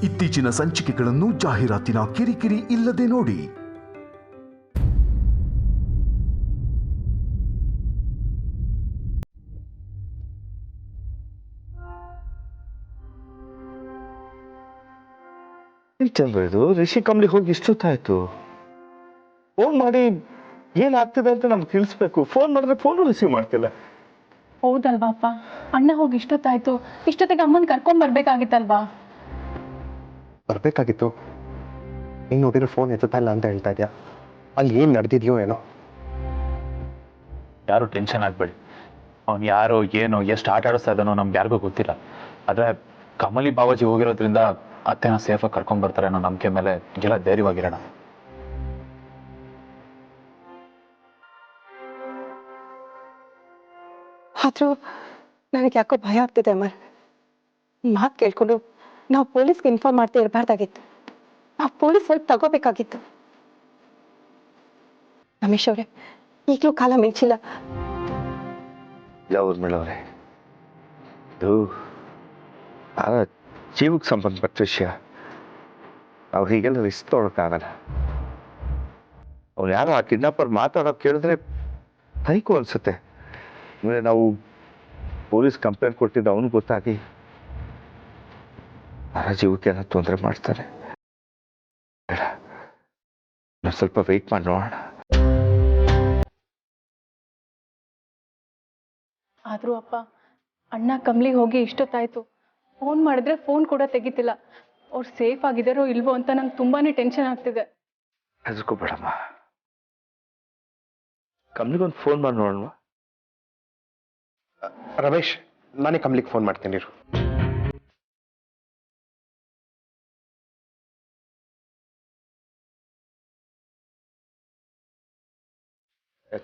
ಇತ್ತೀಚಿನ ಸಂಚಿಕೆಗಳನ್ನು ಜಾಹೀರಾತಿನ ಕಿರಿಕಿರಿ ಇಲ್ಲದೆ ನೋಡಿ. ಚಂದ್ರ, ಇದು ರಿಷಿ ಕಂಬ್ಲಿ ಹೋಗಿ ಇಷ್ಟೊತ್ತಾಯ್ತು. ಫೋನ್ ಮಾಡಿ ಏನಾಗ್ತಿದೆ ಅಂತ ನಮ್ಗೆ ತಿಳಿಸ್ಬೇಕು. ಫೋನ್ ಮಾಡಿದ್ರೆ ಫೋನು ರಿಸೀವ್ ಮಾಡ್ತಿಲ್ಲ. ಹೌದಲ್ವಾ ಅಪ್ಪ, ಅಣ್ಣ ಹೋಗಿ ಇಷ್ಟೊತ್ತಾಯ್ತು. ಇಷ್ಟೊತ್ತಿಗೆ ಅಮ್ಮನ್ ಕರ್ಕೊಂಡ್ ಬರ್ಬೇಕಾಗಿತ್ತಲ್ವಾ? ಬರ್ಬೇಕಾಗಿತ್ತು. ನೀನು ನೋಡಿದ್ರೆ ಫೋನ್ ಎತ್ತುತ್ತಾ ಇಲ್ಲ ಅಂತ ಹೇಳ್ತಾ ಇದ್ಯಾ. ಅಲ್ಲಿ ಏನ್ ನಡೆದಿದ್ಯೋ ಏನೋ. ಯಾರು ಟೆನ್ಷನ್ ಆಗ್ಬೇಡಿ. ಅವ್ನು ಯಾರೋ ಏನೋ ಎಷ್ಟು ಆಟ ಆಡಿಸ್ತಾ ಇದ್ದಾನೋ ನಮ್ಗೆ ಯಾರಿಗೂ ಗೊತ್ತಿಲ್ಲ. ಆದ್ರೆ ಕಮಲಿ ಬಾಬಾಜಿ ಹೋಗಿರೋದ್ರಿಂದ ಅತ್ತೆನ ಸೇಫಾಗಿ ಕರ್ಕೊಂಡ್ ಬರ್ತಾರೆ ಅನ್ನೋ ನಂಬಿಕೆ ಮೇಲೆ ಎಲ್ಲ ಧೈರ್ಯವಾಗಿರೋಣ. ಆದ್ರೂ ನನಗೆ ಯಾಕೋ ಭಯ ಆಗ್ತಿದೆ ಅಮರ್. ಮಾತು ಕೇಳ್ಕೊಂಡು ನಾವು ಪೊಲೀಸ್ಗೆ ಇನ್ಫಾರ್ಮ್ ಮಾಡ್ತಾ ಇರಬಾರ್ದಾಗಿತ್ತು. ನಾವು ಪೊಲೀಸ್ ಹೆಲ್ಪ್ ತಗೋಬೇಕಾಗಿತ್ತು. ರಮೇಶ್ ಅವರೇ, ಈಗಲೂ ಕಾಲ ಮಿಂಚಿಲ್ಲ. ಇಲ್ಲ ಊರ್ಮಿಳವ್ರೆ, ಇದು ಜೀವಕ್ಕೆ ಸಂಬಂಧಪಟ್ಟ ವಿಷಯ. ನಾವು ಹೀಗೆಲ್ಲ ರಿಸ್ಕ್ ತೊಗೊಳಕ್ಕಾಗಲ್ಲ. ಅವ್ನು ಯಾರೋ ಆ ಕಿಡ್ನಾಪರ್ ಮಾತಾಡೋಕೆ ಕೇಳಿದ್ರೆ ಹೈಕು ಅನ್ಸುತ್ತೆ. ಅಂದರೆ ನಾವು ಪೊಲೀಸ್ ಕಂಪ್ಲೇಂಟ್ ಕೊಟ್ಟಿದ್ದು ಅವನು ಗೊತ್ತಾಗಿ ಆ ಜೀವಕ್ಕೆ ಏನೋ ತೊಂದರೆ ಮಾಡ್ತಾನೆ. ಬೇಡ, ನಾವು ಸ್ವಲ್ಪ ವೆಯ್ಟ್ ಮಾಡಿ ನೋಡೋಣ. ಆದ್ರೂ ಅಪ್ಪ, ಅಣ್ಣ ಕಮ್ಲಿಗೆ ಹೋಗಿ ಇಷ್ಟೊತ್ತಾಯ್ತು. ಫೋನ್ ಮಾಡಿದ್ರೆ ಫೋನ್ ಕೂಡ ತೆಗಿತಿಲ್ಲ. ಅವ್ರು ಸೇಫ್ ಆಗಿದಾರೋ ಇಲ್ವೋ ಅಂತ ನಂಗೆ ತುಂಬಾನೇ ಟೆನ್ಷನ್ ಆಗ್ತಿದೆ. ಅದಕ್ಕೂ ಬೇಡಮ್ಮ, ಕಮ್ಲಿಗೊಂದು ಫೋನ್ ಮಾಡಿ ನೋಡೋಣ. ರಮೇಶ್, ನಾನೇ ಕಮಲಿಗೆ ಫೋನ್ ಮಾಡ್ತೀನಿ ಇರು.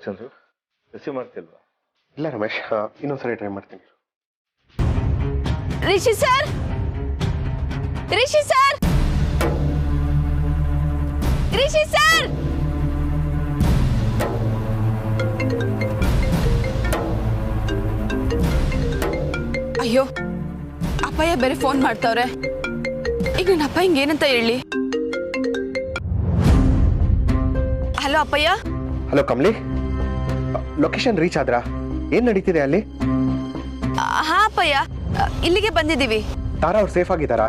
ಚಂದ್ರು, ರಿಸೀವ್ ಮಾಡ್ತಿಲ್ವಾ? ಇಲ್ಲ ರಮೇಶ್, ಇನ್ನೊಂದ್ಸರಿ ಟ್ರೈ ಮಾಡ್ತೀನಿ. Rishi sir, Rishi sir, Rishi sir. ಅಯ್ಯೋ, ಅಪ್ಪಯ್ಯ ಬೇರೆ ಫೋನ್ ಮಾಡ್ತಾವ್ರೆ. ಈಗ ನನ್ನ ಅಪ್ಪ ಹಿಂಗೇನಂತ ಹೇಳಿ? ಹಲೋ ಅಪ್ಪಯ್ಯ. ಹಲೋ ಕಮಲಿ, ಲೊಕೇಶನ್ ರೀಚ್ ಆದ್ರಾ? ಏನ್ ನಡೀತಿದೆ ಅಲ್ಲಿ? ಹಾ ಅಪ್ಪಯ್ಯ, ಇಲ್ಲಿಗೆ ಬಂದಿದ್ದೀವಿ. ತಾರಾ ಅವ್ರು ಸೇಫ್ ಆಗಿದ್ದಾರಾ?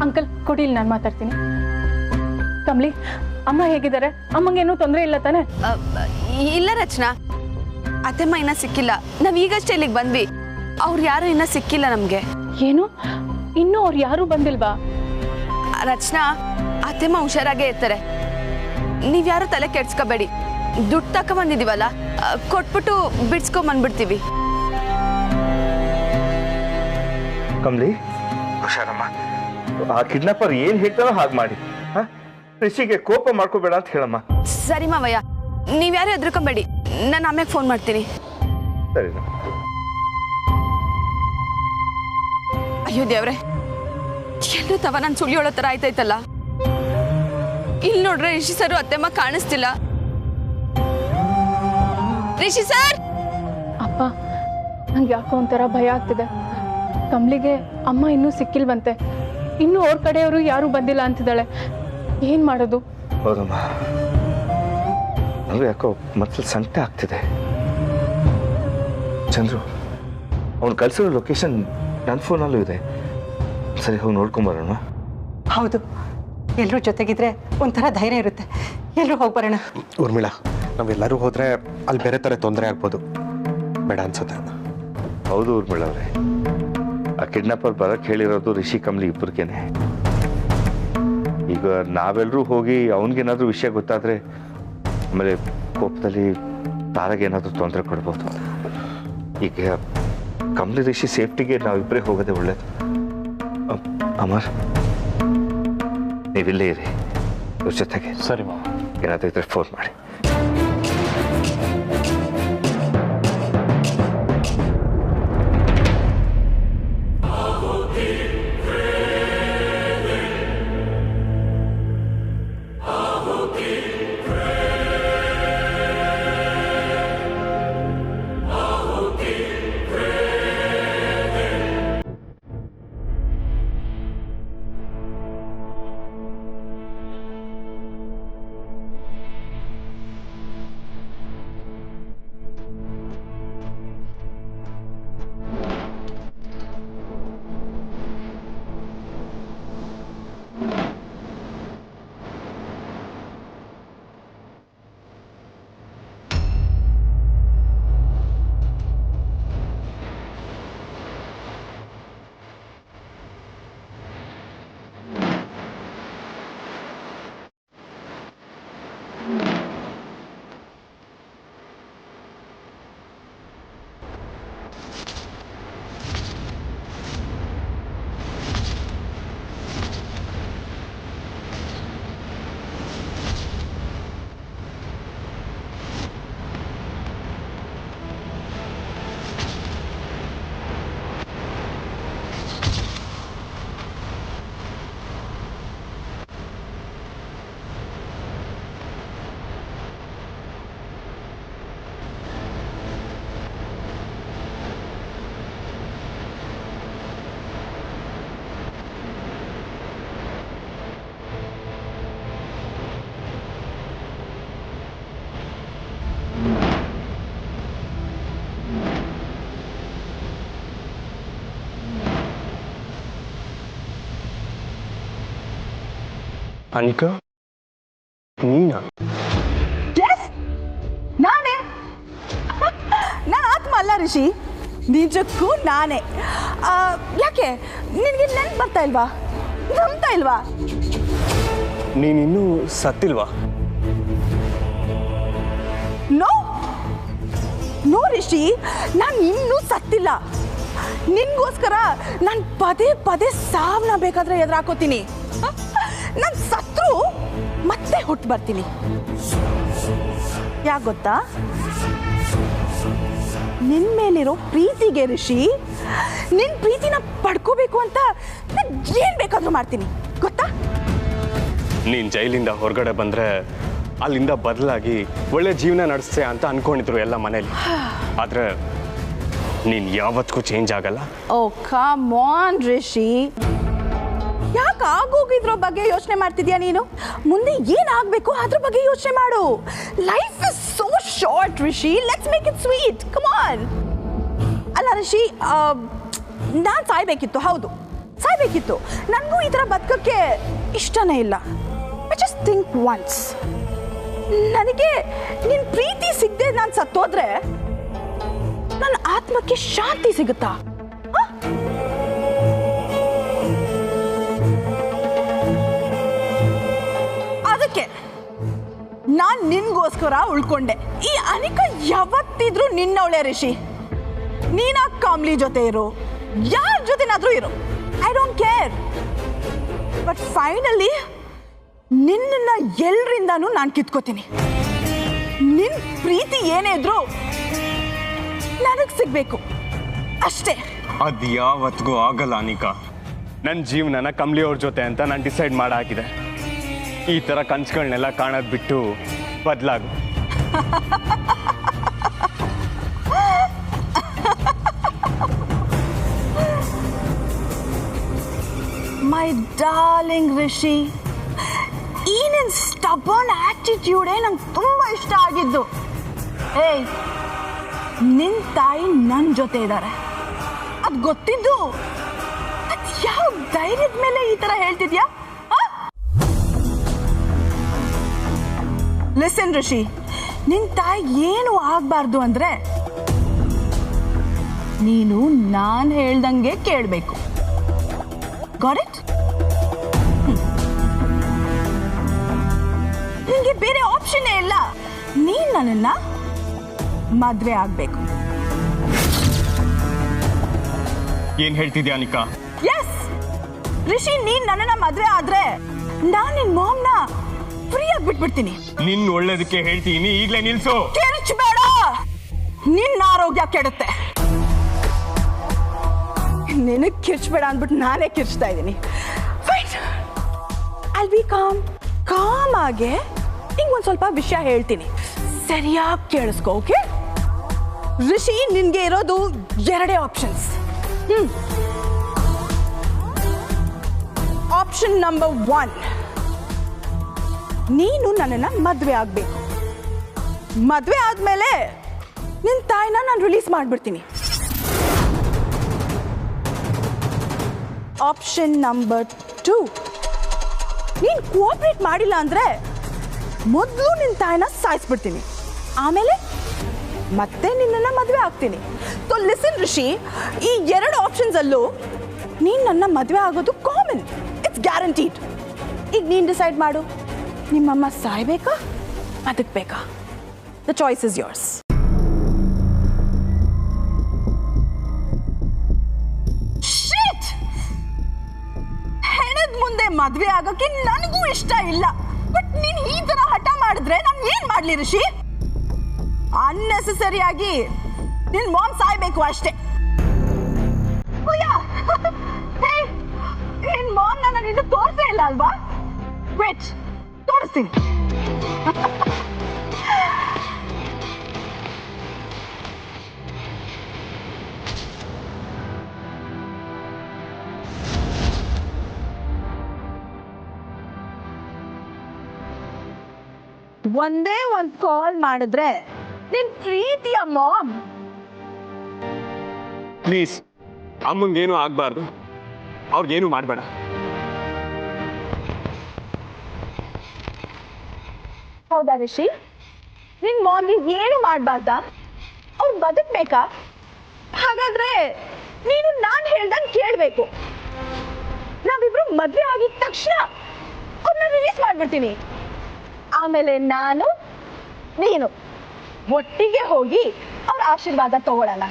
ಅಂಕಲ್ ಕೊಡಿಲ್, ನಾನು ಮಾತಾಡ್ತೀನಿ. ಕಮ್ಲಿ, ಅಮ್ಮ ಹೇಗಿದ್ದಾರೆ? ಅಮ್ಮಂಗೇನೂ ತೊಂದರೆ ಇಲ್ಲ ತಾನೆ? ಇಲ್ಲ ರಚನಾ, ಅತ್ತೆಮ್ಮ ಇನ್ನ ಸಿಕ್ಕಿಲ್ಲ. ನಾವ್ ಈಗಷ್ಟೇ ಇಲ್ಲಿಗೆ ಬಂದ್ವಿ. ಅವ್ರು ಯಾರು ಇನ್ನ ಸಿಕ್ಕಿಲ್ಲ ನಮ್ಗೆ. ಏನು, ಇನ್ನೂ ಅವ್ರು ಯಾರೂ ಬಂದಿಲ್ವಾ? ರಚನಾ, ಅತ್ತೆಮ್ಮ ಹುಷಾರಾಗೇ ಇರ್ತಾರೆ. ನೀವ್ಯಾರು ತಲೆ ಕೆಡ್ಸ್ಕೋಬೇಡಿ. ದುಡ್ಡು ತಕ ಬಂದಿದೀವಲ್ಲ, ಕೊಟ್ಬಿಟ್ಟು ಬಿಡ್ಸ್ಕೊಂಡ್ ಬಂದ್ಬಿಡ್ತೀವಿ. ಕಮ್ಲಿ, ಹುಷಾರಮ್ಮ. ಆ ಕಿಡ್ನಾಪರ್ ಏನ್ ಹೇಳ್ತಾರೋ ಹಾಗೆ ಮಾಡಿ. ರಿಷಿಗೆ ಕೋಪ ಮಾಡ್ಕೋಬೇಡ ಅಂತ ಹೇಳಮ್ಮ. ಸರಿ ಮಾವಯ್ಯ, ನೀವ್ಯಾರು ಹೆದರ್ಕೊಂಬೇಡಿ. ನಾನು ಆಮೇಲೆ ಫೋನ್ ಮಾಡ್ತೀನಿ. ಸರಿ. ಅಯ್ಯೋ ದೇವ್ರೆ, ಎಲ್ಲರೂ ತವ ನಾನು ಸುಳಿಯೋಳೋ ತರ ಆಯ್ತಾಯ್ತಲ್ಲ. ಇಲ್ಲಿ ನೋಡ್ರೆ ರಿಷಿ ಸರ್ ಅತ್ತೆಮ್ಮ ಕಾಣಿಸ್ತಿಲ್ಲ. ರಿಷಿ ಸರ್! ಅಪ್ಪ, ನಂಗೆ ಯಾಕೋ ಒಂಥರ ಭಯ ಆಗ್ತಿದೆ. ಕಮ್ಲಿಗೆ ಅಮ್ಮ ಇನ್ನೂ ಸಿಕ್ಕಿಲ್ವಂತೆ. ಇನ್ನೂ ಅವ್ರ ಕಡೆಯವರು ಯಾರೂ ಬಂದಿಲ್ಲ ಅಂತಿದ್ದಾಳೆ. ಏನ್ ಮಾಡೋದು? ಹೌದಮ್ಮ, ನನಗೂ ಯಾಕೋ ಮತ್ತೆ ಸಂಕಟ ಆಗ್ತಿದೆ. ಚಂದ್ರು, ಅವ್ನು ಕಳ್ಸಿರೋ ಲೊಕೇಶನ್ ನನ್ನ ಫೋನಲ್ಲೂ ಇದೆ. ಸರಿ, ಹೋಗಿ ನೋಡ್ಕೊಂಬರೋಣ. ಹೌದು, ಎಲ್ಲರೂ ಜೊತೆಗಿದ್ರೆ ಒಂಥರ ಧೈರ್ಯ ಇರುತ್ತೆ. ಎಲ್ಲರೂ ಹೋಗಿ ಬರೋಣ. ಊರ್ಮಿಳಾ, ನಾವೆಲ್ಲರೂ ಹೋದ್ರೆ ಅಲ್ಲಿ ಬೇರೆ ತರ ತೊಂದರೆ ಆಗ್ಬೋದು. ಬೇಡ ಅನ್ಸುತ್ತೆ. ಹೌದು ಊರ್ಮಿಳವ್ರೆ, ಆ ಕಿಡ್ನಾಪರ್ ಬರಕ್ಕೆ ಹೇಳಿರೋದು ರಿಷಿ ಕಮ್ಲಿ ಇಬ್ಬರಿಗೇನೆ. ಈಗ ನಾವೆಲ್ಲರೂ ಹೋಗಿ ಅವನಿಗೇನಾದ್ರೂ ವಿಷಯ ಗೊತ್ತಾದ್ರೆ ಆಮೇಲೆ ಕೋಪದಲ್ಲಿ ತಾರಾಗೇನಾದ್ರೂ ತೊಂದರೆ ಕೊಡ್ಬೋದು. ಈಗ ಕಮ್ಲಿ ರಿಷಿ ಸೇಫ್ಟಿಗೆ ನಾವಿಬ್ಬರೇ ಹೋಗೋದೇ ಒಳ್ಳೇದು. ಅಮರ್, ನೀವಿಲ್ಲೇ ಇರಿ ಇವ್ರ ಜೊತೆಗೆ. ಸರಿ ಮಾವ. ಏನಾದರೂ ಇದ್ರೆ ಫೋನ್ ಮಾಡಿ. ಅನಿಕಾ ನೀನಾ? ನಾನೇ ನಾನು ಆತ್ಮ ಅಲ್ಲ ರಿಷಿ, ನಿಜಕ್ಕೂ ನಾನೇ. ಯಾಕೆ ನಿನಗೆ ನೆನ್ಪು ಬರ್ತಾ ಇಲ್ವಾ? ನಂಬ್ತಾ ಇಲ್ವಾ? ನೀನಿನ್ನೂ ಸತ್ತಿಲ್ವಾ? ನೋ ನೋ ರಿಷಿ, ನಾನು ಇನ್ನೂ ಸತ್ತಿಲ್ಲ. ನಿನ್ಗೋಸ್ಕರ ನಾನು ಪದೇ ಪದೇ ಸಾವನ್ನ ಬೇಕಾದ್ರೆ ಎದುರಾಕೋತೀನಿ. ನಾನು ಸತ್ರು ಮತ್ತೆ ಹುಟ್ಟು ಬರ್ತೀನಿ. ಯಾಕೆ ಗೊತ್ತಾ? ನಿನ್ ಮೇಲಿರೋ ಪ್ರೀತಿಗೆ ರಿಷಿ, ನಿನ್ ಪ್ರೀತಿನ ಪಡ್ಕೋಬೇಕು ಅಂತ ನಾನು ಏನ್ ಬೇಕಾದ್ರೂ ಮಾಡ್ತೀನಿ ಗೊತ್ತಾ? ನೀನು ಜೈಲಿಂದ ಹೊರಗಡೆ ಬಂದರೆ ಅಲ್ಲಿಂದ ಬದಲಾಗಿ ಒಳ್ಳೆ ಜೀವನ ನಡೆಸ್ತೆ ಅಂತ ಅನ್ಕೊಂಡಿದ್ರು ಎಲ್ಲ ಮನೇಲಿ. ಆದರೆ ನೀನು ಯಾವತ್ತಿಗೂ ಚೇಂಜ್ ಆಗಲ್ಲ. ಓ ಕಮ್ ಆನ್ ರಿಷಿ, ಯಾಕೆ ಆಗೋಗಿದ್ರ ಬಗ್ಗೆ ಯೋಚನೆ ಮಾಡ್ತಿದ್ಯಾ ನೀನು? ಮುಂದೆ ಏನಾಗಬೇಕು ಅದ್ರ ಬಗ್ಗೆ ಯೋಚನೆ ಮಾಡು. Life is so short Rishi, let's make it sweet. Come on. ಅಲ್ಲ ರಿಷಿ, ನಾನು ಸಾಯ್ಬೇಕಿತ್ತು, ಹೌದು ಸಾಯ್ಬೇಕಿತ್ತು. ನನಗೂ ಈ ಥರ ಬದುಕಕ್ಕೆ ಇಷ್ಟನೇ ಇಲ್ಲ. ಐ ಜಸ್ಟ್ ಥಿಂಕ್ ಒನ್ಸ್, ನನಗೆ ನಿನ್ನ ಪ್ರೀತಿ ಸಿಗದೆ ನಾನು ಸತ್ತೋದ್ರೆ ನನ್ನ ಆತ್ಮಕ್ಕೆ ಶಾಂತಿ ಸಿಗುತ್ತಾ? ಅದಕ್ಕೆ ನಾನ್ ನಿನ್ಗೋಸ್ಕರ ಉಳ್ಕೊಂಡೆ. ಈ ಅನಿಕಾ ಯಾವತ್ತಿದ್ರು ನಿನ್ನವಳೆ ರಿಷಿ. ನೀನ ಕಾಮ್ಲಿ ಜೊತೆ ಇರು, ಯಾರ ಜೊತೆನಾದ್ರೂ ಇರು, I don't care. But finally ನಿನ್ನ ಎಲ್ರಿಂದಾನು ನಾನು ಕಿತ್ಕೋತೀನಿ. ನಿನ್ ಪ್ರೀತಿ ಏನೇ ಇದ್ರು ನನಗೆ ಸಿಗ್ಬೇಕು ಅಷ್ಟೇ. ಅದು ಯಾವತ್ತಿಗೂ ಆಗಲ್ಲ ಅನಿಕಾ. ನನ್ನ ಜೀವನನ ಕಮ್ಲಿ ಅವ್ರ ಜೊತೆ ಅಂತ ನಾನು ಡಿಸೈಡ್ ಮಾಡಾಕಿದೆ. ಈ ಥರ ಕನ್ಸುಗಳನ್ನೆಲ್ಲ ಕಾಣೋದು ಬಿಟ್ಟು ಬದಲಾಗು. ಮೈ ಡಾರ್ಲಿಂಗ್ ರಿಷಿ, ಈ ನಿನ್ನ ಸ್ಟಬರ್ನ್ ಆಟಿಟ್ಯೂಡೇ ನಂಗೆ ತುಂಬ ಇಷ್ಟ ಆಗಿದ್ದು. ಏಯ್, ನಿನ್ನ ತಾಯಿ ನನ್ನ ಜೊತೆ ಇದ್ದಾರೆ, ಅದು ಗೊತ್ತಿದ್ದು ಅದು ಯಾವ ಧೈರ್ಯದ ಮೇಲೆ ಈ ಥರ ಹೇಳ್ತಿದ್ಯಾ? ಲಿಸನ್ ರಿಷಿ, ನಿನ್ನ ತಾಯಿ ಏನು ಆಗಬಾರ್ದು ಅಂದರೆ ನೀನು ನಾನು ಹೇಳ್ದಂಗೆ ಕೇಳಬೇಕು. Got it? ನಿನಗೆ ಬೇರೆ ಆಪ್ಷನ್ನೇ ಇಲ್ಲ. ನೀನು ನನ್ನನ್ನ ಮದುವೆ ಆಗಬೇಕು. ಏನು ಹೇಳ್ತಿದ್ಯಾ ಅನಿಕಾ? ಎಸ್ ರಿಷಿ, ನೀನು ನನ್ನನ್ನ ಮದುವೆ ಆದ್ರೆ ನಾನು ನಿನ್ನ ಮಾಮ್ನ ಫ್ರೀಯಾಗಿ ಬಿಟ್ಬಿಡ್ತೀನಿ. ನಿನ್ನ ಒಳ್ಳೇದಕ್ಕೆ ಹೇಳ್ತೀನಿ, ಈಗಲೇ ನಿಲ್ಸು. ಕಿರ್ಚಬೇಡ, ನಿನ್ನ ಆರೋಗ್ಯ ಕೆಡುತ್ತೆ. ನಿನಗೆ ಕಿರ್ಚಬೇಡ ಅಂದ್ಬಿಟ್ಟು ನಾನೇ ಕಿರ್ಚ್ತಾ ಇದ್ದೀನಿ. ಫೈಟ್, ಐ ಬಿ ಕಾಮ್ ಆಗಿ ನಿಂಗೆ ಒಂದು ಸ್ವಲ್ಪ ವಿಷಯ ಹೇಳ್ತೀನಿ, ಸರಿಯಾಗಿ ಕೇಳಿಸ್ಕೊ. ಓಕೆ ರಿಷಿ, ನಿನಗೆ ಇರೋದು ಎರಡೇ ಆಪ್ಷನ್ಸ್. ಆಪ್ಷನ್ ನಂಬರ್ 1, ನೀನು ನನ್ನನ್ನು ಮದುವೆ ಆಗಬೇಕು. ಮದುವೆ ಆದಮೇಲೆ ನಿನ್ನ ತಾಯಿನ ನಾನು ರಿಲೀಸ್ ಮಾಡಿಬಿಡ್ತೀನಿ. ಆಪ್ಷನ್ ನಂಬರ್ 2, ನೀನು ಕೋಆಪ್ರೇಟ್ ಮಾಡಿಲ್ಲ ಅಂದರೆ ಮೊದಲು ನಿನ್ನ ತಾಯಿನ ಸಾಯಿಸ್ಬಿಡ್ತೀನಿ, ಆಮೇಲೆ ಮತ್ತೆ ನಿನ್ನನ್ನು ಮದುವೆ ಆಗ್ತೀನಿ. ಸೊ ಲಿಸನ್ ರಿಷಿ, ಈ ಎರಡು ಆಪ್ಷನ್ಸಲ್ಲೂ ನೀನು ನನ್ನ ಮದುವೆ ಆಗೋದು ಕಾಮನ್, ಇಟ್ಸ್ ಗ್ಯಾರಂಟೀಡ್. ಈಗ ನೀನು ಡಿಸೈಡ್ ಮಾಡು, ನಿಮ್ಮಮ್ಮ ಸಾಯ್ಬೇಕಾ ಬದುಕಬೇಕಾ? The choice is yours. ಹೆಣದ ಮುಂದೆ ಮದುವೆ ಆಗೋಕ್ಕೆ ನನಗೂ ಇಷ್ಟ ಇಲ್ಲ. ಬಟ್ ನೀನು ಈ ತರ ಹಠ ಮಾಡಿದ್ರೆ ನಾನು ಏನ್ ಮಾಡ್ಲಿ ರಿಷಿ? ಅನ್ನೆಸೆಸರಿ ಆಗಿ ನಿನ್ ಮಾಮ್ ಸಾಯ್ಬೇಕು ಅಷ್ಟೇ. ನಿನ್ ಮಾಮ್ ನಾನು ಇನ್ನು ತೋರಿಸೇ ಇಲ್ಲ ಅಲ್ವಾ? ವೇಟ್, ತೋರಿಸ್ತೀನಿ. ಒಂದೇ ಒಂದು ಕಾಲ್ ಮಾಡಿದ್ರೆ ನಿನ್ ಪ್ರೀತಿಯ ಮಾಮ್. ಪ್ಲೀಸ್, ಅಮ್ಮಂಗೇನು ಆಗಬಾರ್ದು, ಅವ್ರಿಗೇನು ಮಾಡಬೇಡ. ಹೌದಾ ರಿಷಿ? ನಿನ್ ಮಾರ್ನಿಂಗ್ ಏನು ಮಾಡ್ಬಾರ್ದಾ? ಅವ್ರು ಬದುಕ್ಬೇಕಾ? ಹಾಗಾದ್ರೆ ನೀನು ನಾನು ಹೇಳ್ದಂಗೆ ಕೇಳಬೇಕು. ನಾವಿಬ್ರು ಮದುವೆ ಆಗಿದ ತಕ್ಷಣ ಅವ್ರನ್ನ ರಿಲೀಸ್ ಮಾಡ್ಬಿಡ್ತೀನಿ. ಆಮೇಲೆ ನಾನು ನೀನು ಒಟ್ಟಿಗೆ ಹೋಗಿ ಅವ್ರ ಆಶೀರ್ವಾದ ತಗೊಳ್ಳಲ್ಲ.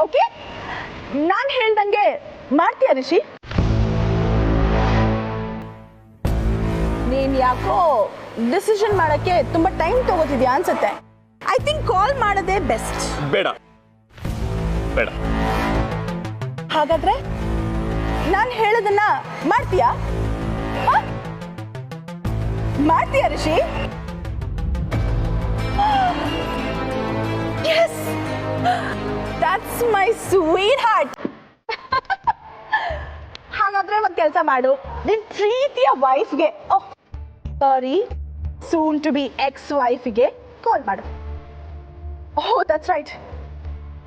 ಓಕೆ? ನಾನು ಹೇಳ್ದಂಗೆ ಮಾಡ್ತೀಯ ರಿಷಿ? ನೀನ್ ಯಾಕೋ ಡಿಸಿಷನ್ ಮಾಡಕ್ಕೆ ತುಂಬಾ ಟೈಮ್ ತಗೋತಿದ್ಯಾ ಅನ್ಸುತ್ತೆ. ಐ ಥಿಂಕ್ ಕಾಲ್ ಮಾಡೋದೇ ಬೆಸ್ಟ್. ಬೇಡ ಬೇಡ. ಹಾಗಾದ್ರೆ ನಾನು ಹೇಳೋದನ್ನ ಮಾಡ್ತೀಯಾ? ಮಾಡ್ತೀಯಾ Rishi? Yes, that's my sweetheart. ಹಾಗಾದ್ರೆ ಒಂದು ಕೆಲಸ ಮಾಡು, ನಿನ್ ಪ್ರೀತಿಯ ವೈಫ್ಗೆ, ಸಾರಿ ಸೂನ್ ಟು ಬಿ ಎಕ್ಸ್ ವೈಫ್ಗೆ ಕಾಲ್ ಮಾಡು. ಓಹ್ ದಟ್ಸ್ ರೈಟ್,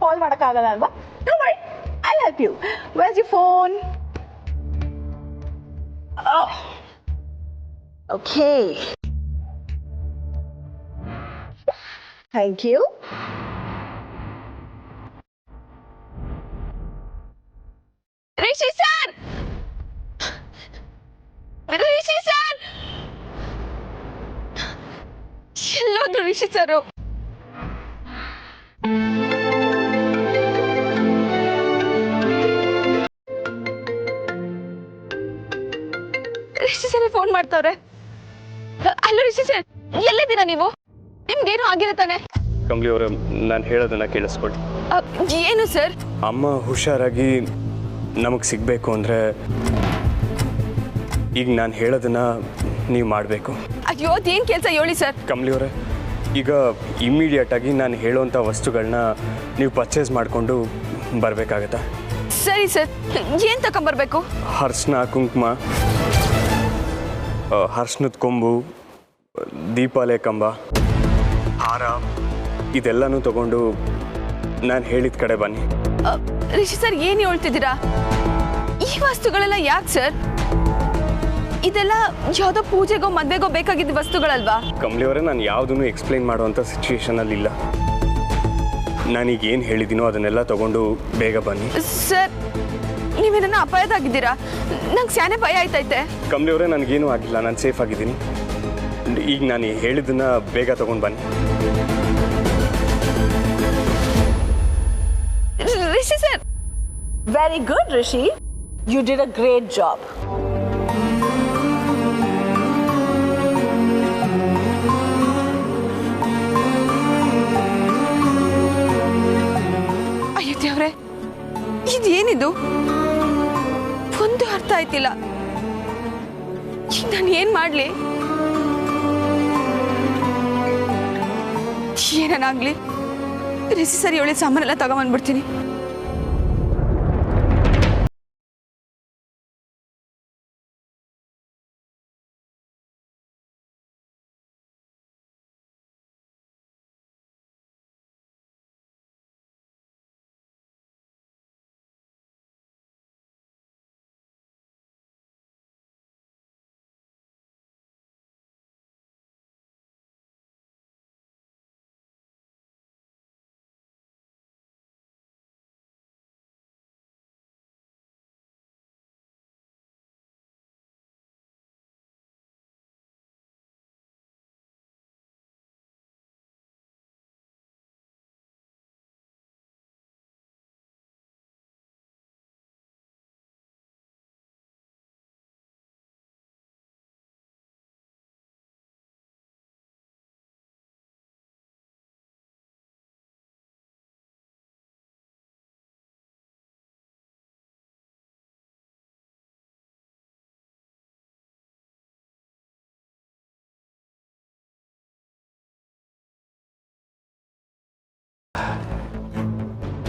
ಕಾಲ್ ಮಾಡೋಕ್ಕಾಗಲ್ಲ ಅಲ್ವಾ? Don't worry, I'll help you. Where's your phone? Oh. Okay. Thank you. Rishi sir, Rishi sir, ಎಲ್ಲೋದ್ರು Rishi sir? Rishi sir phone ಮಾಡ್ತಾವ್ರೆ. ಹಲೋ ರಿಷಿ ಸರ್, ಎಲ್ಲಿದ್ದೀರಾ ನೀವು? ನಿಮ್ಗೇನು ಆಗಿಲ್ಲ ತಾನೆ? ಕಮಲಿ ಅವರೇ, ನಾನು ಹೇಳೋದನ್ನ ಕೇಳಿಸ್ಕೊಳ್ಳಿ. ಏನು ಸರ್? ಅಮ್ಮ ಹುಷಾರಾಗಿ ನಮಗೆ ಸಿಗಬೇಕು ಅಂದರೆ ಈಗ ನಾನು ಹೇಳೋದನ್ನ ನೀವು ಮಾಡಬೇಕು. ಅಯ್ಯೋ ಅದೇನು ಕೆಲಸ ಹೇಳಿ ಸರ್. ಕಮಲಿ ಅವರೇ, ಈಗ ಇಮ್ಮಿಡಿಯೇಟಾಗಿ ನಾನು ಹೇಳೋವಂಥ ವಸ್ತುಗಳನ್ನ ನೀವು ಪರ್ಚೇಸ್ ಮಾಡಿಕೊಂಡು ಬರಬೇಕಾಗತ್ತಾ? ಸರಿ ಸರ್, ಏನು ತಗೊಂಬರ್ಬೇಕು? ಅರ್ಶಿನ ಕುಂಕುಮ, ಅರ್ಶಿನದ ಕೊಂಬು, ದೀಪಾಲೆ ಕಂಬ, ಹಾರ, ಇದೆಲ್ಲನೂ ತಗೊಂಡು ನಾನು ಹೇಳಿದ ಕಡೆ ಬನ್ನಿ. ರಿಷಿ ಸರ್ ಏನು ಹೇಳ್ತಿದ್ದೀರಾ? ಈ ವಸ್ತುಗಳೆಲ್ಲ ಯಾಕೆ ಸರ್? ಇದೆಲ್ಲ ಯಾವುದೋ ಪೂಜೆಗೋ ಮದ್ವೆಗೋ ಬೇಕಾಗಿದ್ದ ವಸ್ತುಗಳಲ್ವಾ? ಕಮಲಿ ಅವರೇ, ನಾನು ಯಾವುದನ್ನು ಎಕ್ಸ್ಪ್ಲೈನ್ ಮಾಡುವಂಥ ಸಿಚುವೇಶನಲ್ಲಿ ಇಲ್ಲ. ನಾನೀಗ ಏನು ಹೇಳಿದ್ದೀನೋ ಅದನ್ನೆಲ್ಲ ತಗೊಂಡು ಬೇಗ ಬನ್ನಿ. ಸರ್, ನೀವೇನನ್ನ ಅಪಾಯದಾಗಿದ್ದೀರಾ? ನಂಗೆ ಸ್ಯಾನೆ ಭಯ ಆಯ್ತೈತೆ. ಕಮಲಿ ಅವರೇ, ನನಗೇನೂ ಆಗಿಲ್ಲ, ನಾನು ಸೇಫ್ ಆಗಿದ್ದೀನಿ. ಈಗ ನಾನು ಹೇಳಿದ್ದನ್ನ ಬೇಗ ತಗೊಂಡು ಬನ್ನಿ. Rishi sir, Very good, Rishi. You did a great job. ಅಯ್ಯೋ ದೇವ್ರೆ, ಇದೇನಿದು? ಒಂದು ಅರ್ಥ ಆಯ್ತಿಲ್ಲ. ಈಗ ನಾನು ಏನ್ ಮಾಡ್ಲಿ? ಏನನ್ನಾಗ್ಲಿ, ರಿಷಿ ಸರ್ ಹೇಳಿ ಸಾಮಾನೆಲ್ಲ ತಗೊಂಬಂದ್ಬಿಡ್ತೀನಿ.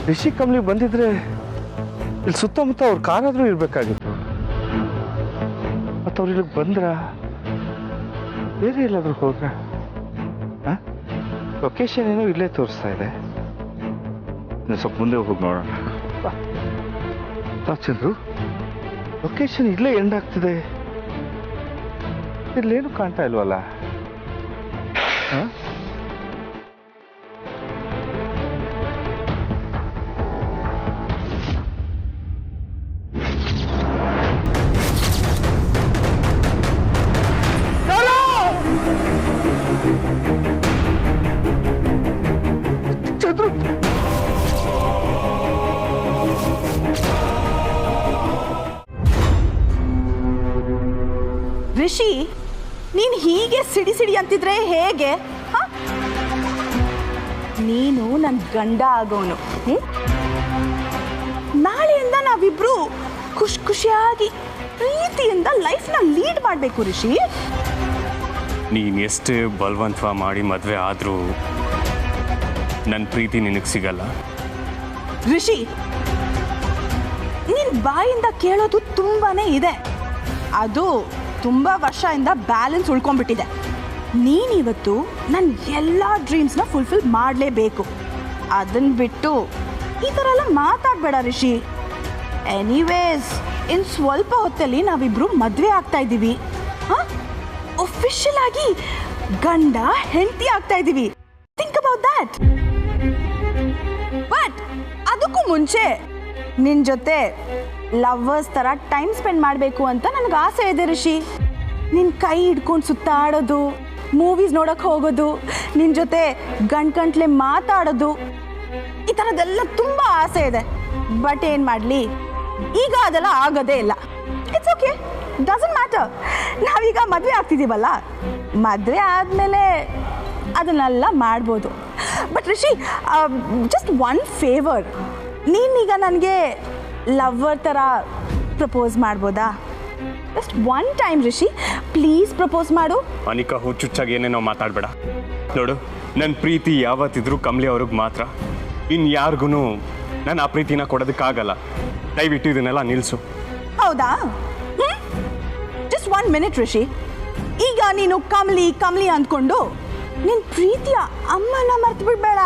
ರಿಷಿ ಕಮಲಿ ಬಂದಿದ್ರೆ ಇಲ್ಲಿ ಸುತ್ತಮುತ್ತ ಅವ್ರ ಕಾರಾದ್ರೂ ಇರ್ಬೇಕಾಗಿತ್ತು. ಮತ್ತು ಅವ್ರು ಇಲ್ಲಿಗೆ ಬಂದ್ರ ಬೇರೆ ಎಲ್ಲಾದ್ರೂ ಹೋದ್ರ? ಲೊಕೇಶನ್ ಏನೋ ಇಲ್ಲೇ ತೋರಿಸ್ತಾ ಇದೆ. ಇನ್ನು ಸ್ವಲ್ಪ ಮುಂದೆ ಹೋಗಿ ನೋಡೋಣ. ಚಂದ್ರು, ಲೊಕೇಶನ್ ಇಲ್ಲೇ ಎಂಡ್ ಆಗ್ತಿದೆ, ಇಲ್ಲೇನು ಕಾಣ್ತಾ ಇಲ್ವಲ್ಲ? ರಿಷಿ, ನೀನ್ ಹೀಗೆ ಸಿಡಿ ಸಿಡಿ ಅಂತಿದ್ರೆ ಹೇಗೆ? ನೀನು ನನ್ನ ಗಂಡ ಆಗೋನು. ನಾಳೆಯಿಂದ ನಾವಿಬ್ರು ಖುಷಿಯಾಗಿ ಪ್ರೀತಿಯಿಂದ ಲೈಫ್ನ ಲೀಡ್ ಮಾಡಬೇಕು ರಿಷಿ. ನೀನು ಎಷ್ಟೇ ಬಲವಂತ ಮಾಡಿ ಮದುವೆ ಆದರೂ ನನ್ನ ಪ್ರೀತಿ ನಿನಗೆ ಸಿಗಲ್ಲ ರಿಷಿ. ನಿನ್ ಬಾಯಿಂದ ಕೇಳೋದು ತುಂಬಾನೇ ಇದೆ, ಅದು ತುಂಬಾ ವರ್ಷದಿಂದ ಬ್ಯಾಲೆನ್ಸ್ ಉಳ್ಕೊಂಡ್ಬಿಟ್ಟಿದೆ. ನೀನಿವತ್ತು ನನ್ನ ಎಲ್ಲ ಡ್ರೀಮ್ಸ್ನ ಫುಲ್ಫಿಲ್ ಮಾಡಲೇಬೇಕು. ಅದನ್ನ ಬಿಟ್ಟು ಈ ಥರ ಎಲ್ಲ ಮಾತಾಡಬೇಡ ರಿಷಿ. ಎನಿವೇಸ್, ಇನ್ನು ಸ್ವಲ್ಪ ಹೊತ್ತಲ್ಲಿ ನಾವಿಬ್ರು ಮದುವೆ ಆಗ್ತಾ ಇದ್ದೀವಿ. ಒಫಿಷಿಯಲ್ ಆಗಿ ಗಂಡ ಹೆಂಡತಿ ಆಗ್ತಾ ಇದ್ದೀವಿ. Think about that. ಬಟ್ ಅದಕ್ಕೂ ಮುಂಚೆ ನಿನ್ನ ಜೊತೆ ಲವ್ವರ್ಸ್ ಥರ ಟೈಮ್ ಸ್ಪೆಂಡ್ ಮಾಡಬೇಕು ಅಂತ ನನಗೆ ಆಸೆ ಇದೆ ರಿಷಿ. ನಿನ್ನ ಕೈ ಹಿಡ್ಕೊಂಡು ಸುತ್ತಾಡೋದು, ಮೂವೀಸ್ ನೋಡೋಕೆ ಹೋಗೋದು, ನಿನ್ನ ಜೊತೆ ಗಂಟ್ಲೆ ಮಾತಾಡೋದು, ಈ ಥರದ್ದೆಲ್ಲ ತುಂಬ ಆಸೆ ಇದೆ. ಬಟ್ ಏನು ಮಾಡಲಿ, ಈಗ ಅದೆಲ್ಲ ಆಗೋದೇ ಇಲ್ಲ. It's okay, doesn't matter. ನಾವೀಗ ಮದುವೆ ಆಗ್ತಿದ್ದೀವಲ್ಲ, ಮದುವೆ ಆದಮೇಲೆ ಅದನ್ನೆಲ್ಲ ಮಾಡ್ಬೋದು. But Rishi, just one favour, ನೀನೀಗ ನನಗೆ ಲವ್ವರ್ ಥರ ಪ್ರಪೋಸ್ ಮಾಡ್ಬೋದಾ? Just one time Rishi, please propose ಮಾಡು. ಅನಿಕಾ, ಹುಚ್ಚುಚ್ಚಾಗಿ ಏನೇನೋ ಮಾತಾಡಬೇಡ. ನೋಡು, ನನ್ನ ಪ್ರೀತಿ ಯಾವತ್ತಿದ್ರೂ ಕಮಲಿ ಅವ್ರಿಗೆ ಮಾತ್ರ. ಇನ್ನು ಯಾರಿಗೂ ನಾನು ಆ ಪ್ರೀತಿನ ಕೊಡೋದಕ್ಕಾಗಲ್ಲ. ದಯವಿಟ್ಟು ಇದನ್ನೆಲ್ಲ ನಿಲ್ಲಿಸು. ಹೌದಾ? Just 1 minute Rishi. ಈಗ ನೀನು ಕಮಲಿ ಅಂದ್ಕೊಂಡು ನಿನ್ನ ಪ್ರೀತಿಯ ಅಮ್ಮನ ಮರ್ತು ಬಿಡಬೇಡ.